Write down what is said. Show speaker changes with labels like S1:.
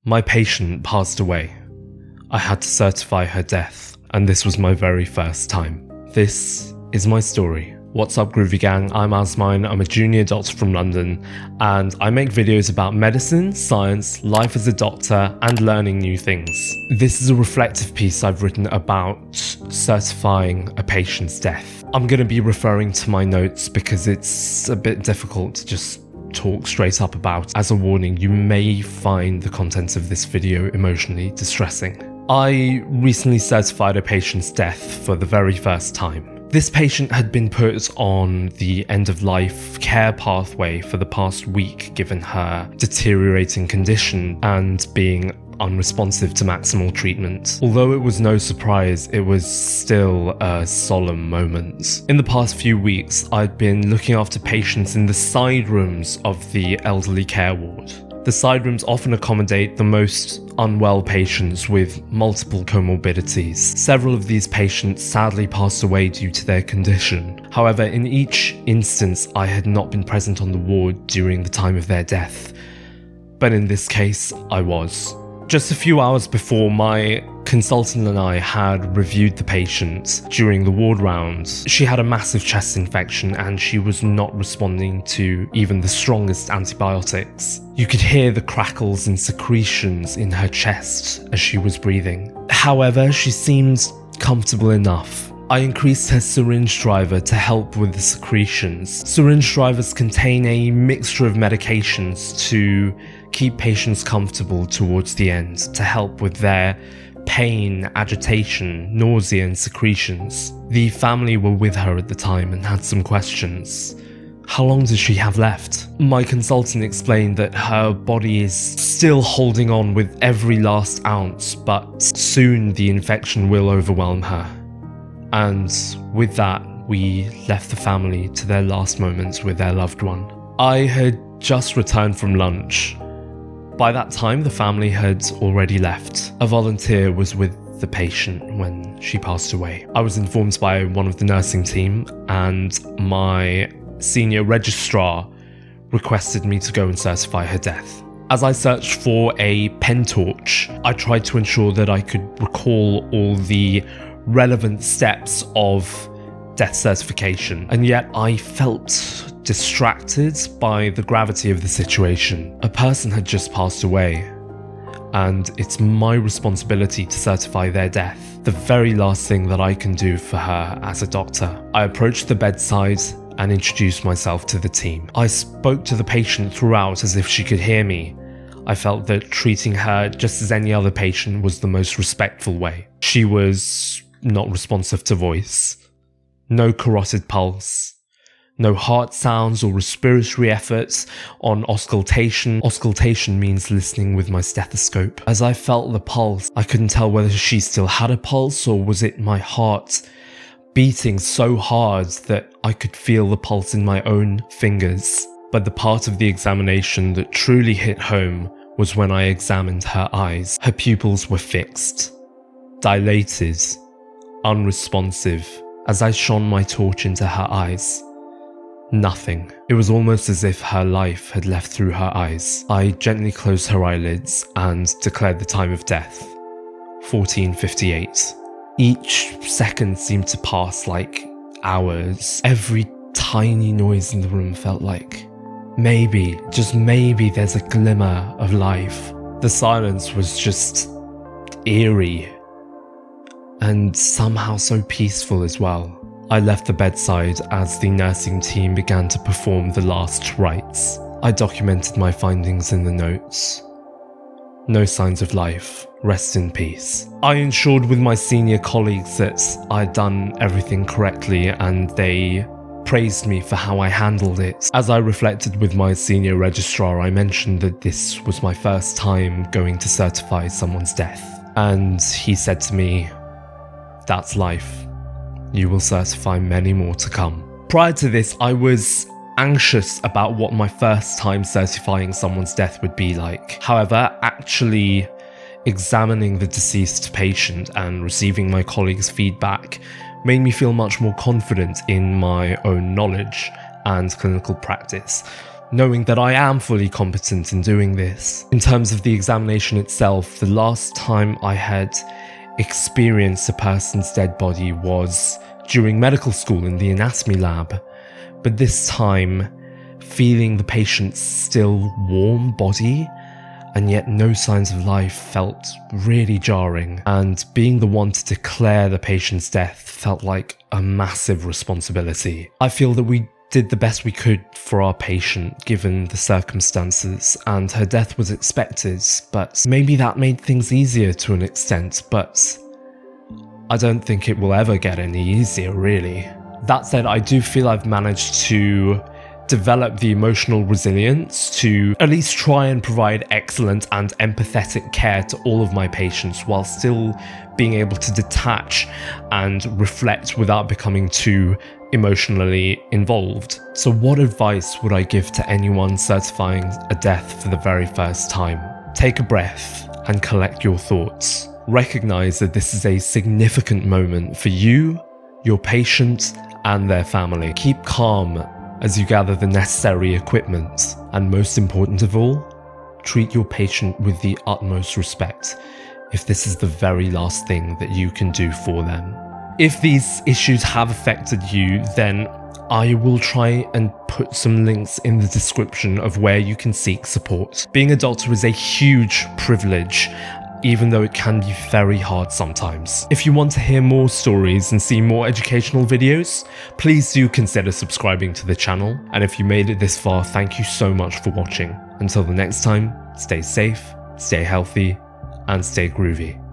S1: My patient passed away. I had to certify her death, and this was my very first time. This is my story. What's up, Groovy Gang? I'm Asmine, I'm a junior doctor from London, and I make videos about medicine, science, life as a doctor, and learning new things. This is a reflective piece I've written about certifying a patient's death. I'm going to be referring to my notes because it's a bit difficult to just talk straight up about. As a warning, you may find the contents of this video emotionally distressing. I recently certified a patient's death for the very first time. This patient had been put on the end-of-life care pathway for the past week given her deteriorating condition and being unresponsive to maximal treatment. Although it was no surprise, it was still a solemn moment. In the past few weeks, I'd been looking after patients in the side rooms of the elderly care ward. The side rooms often accommodate the most unwell patients with multiple comorbidities. Several of these patients sadly passed away due to their condition. However, in each instance, I had not been present on the ward during the time of their death. But in this case, I was. Just a few hours before, my consultant and I had reviewed the patient during the ward round. She had a massive chest infection and she was not responding to even the strongest antibiotics. You could hear the crackles and secretions in her chest as she was breathing. However, she seemed comfortable enough. I increased her syringe driver to help with the secretions. Syringe drivers contain a mixture of medications to keep patients comfortable towards the end, to help with their pain, agitation, nausea and secretions. The family were with her at the time and had some questions. How long does she have left? My consultant explained that her body is still holding on with every last ounce, but soon the infection will overwhelm her. And with that, we left the family to their last moments with their loved one. I had just returned from lunch. By that time, the family had already left. A volunteer was with the patient when she passed away. I was informed by one of the nursing team, and my senior registrar requested me to go and certify her death. As I searched for a pen torch, I tried to ensure that I could recall all the relevant steps of death certification, and yet I felt distracted by the gravity of the situation. A person had just passed away, and it's my responsibility to certify their death, the very last thing that I can do for her as a doctor. I approached the bedside and introduced myself to the team. I spoke to the patient throughout as if she could hear me. I felt that treating her just as any other patient was the most respectful way. She was not responsive to voice, no carotid pulse, no heart sounds or respiratory efforts on auscultation. Auscultation means listening with my stethoscope. As I felt the pulse, I couldn't tell whether she still had a pulse or was it my heart beating so hard that I could feel the pulse in my own fingers. But the part of the examination that truly hit home was when I examined her eyes. Her pupils were fixed, dilated, unresponsive. As I shone my torch into her eyes, nothing. It was almost as if her life had left through her eyes. I gently closed her eyelids and declared the time of death, 14:58. Each second seemed to pass like hours. Every tiny noise in the room felt like maybe, just maybe, there's a glimmer of life. The silence was just eerie and somehow so peaceful as well. I left the bedside as the nursing team began to perform the last rites. I documented my findings in the notes. No signs of life. Rest in peace. I ensured with my senior colleagues that I'd done everything correctly, and they praised me for how I handled it. As I reflected with my senior registrar, I mentioned that this was my first time going to certify someone's death. And he said to me, "That's life. You will certify many more to come." Prior to this, I was anxious about what my first time certifying someone's death would be like. However, actually examining the deceased patient and receiving my colleagues' feedback made me feel much more confident in my own knowledge and clinical practice. knowing that I am fully competent in doing this. In terms of the examination itself, the last time I had experienced a person's dead body was during medical school in the anatomy lab, but this time feeling the patient's still warm body and yet no signs of life felt really jarring, and being the one to declare the patient's death felt like a massive responsibility. I feel that we did the best we could for our patient given the circumstances, and her death was expected, but maybe that made things easier to an extent, but I don't think it will ever get any easier, really. That said, I do feel I've managed to develop the emotional resilience to at least try and provide excellent and empathetic care to all of my patients while still being able to detach and reflect without becoming too emotionally involved. So what advice would I give to anyone certifying a death for the very first time? Take a breath and collect your thoughts. Recognize that this is a significant moment for you, your patient, and their family. Keep calm as you gather the necessary equipment, and most important of all, treat your patient with the utmost respect if this is the very last thing that you can do for them. If these issues have affected you, then I will try and put some links in the description of where you can seek support. Being a doctor is a huge privilege, even though it can be very hard sometimes. If you want to hear more stories and see more educational videos, please do consider subscribing to the channel. And if you made it this far, thank you so much for watching. Until the next time, stay safe, stay healthy, and stay groovy.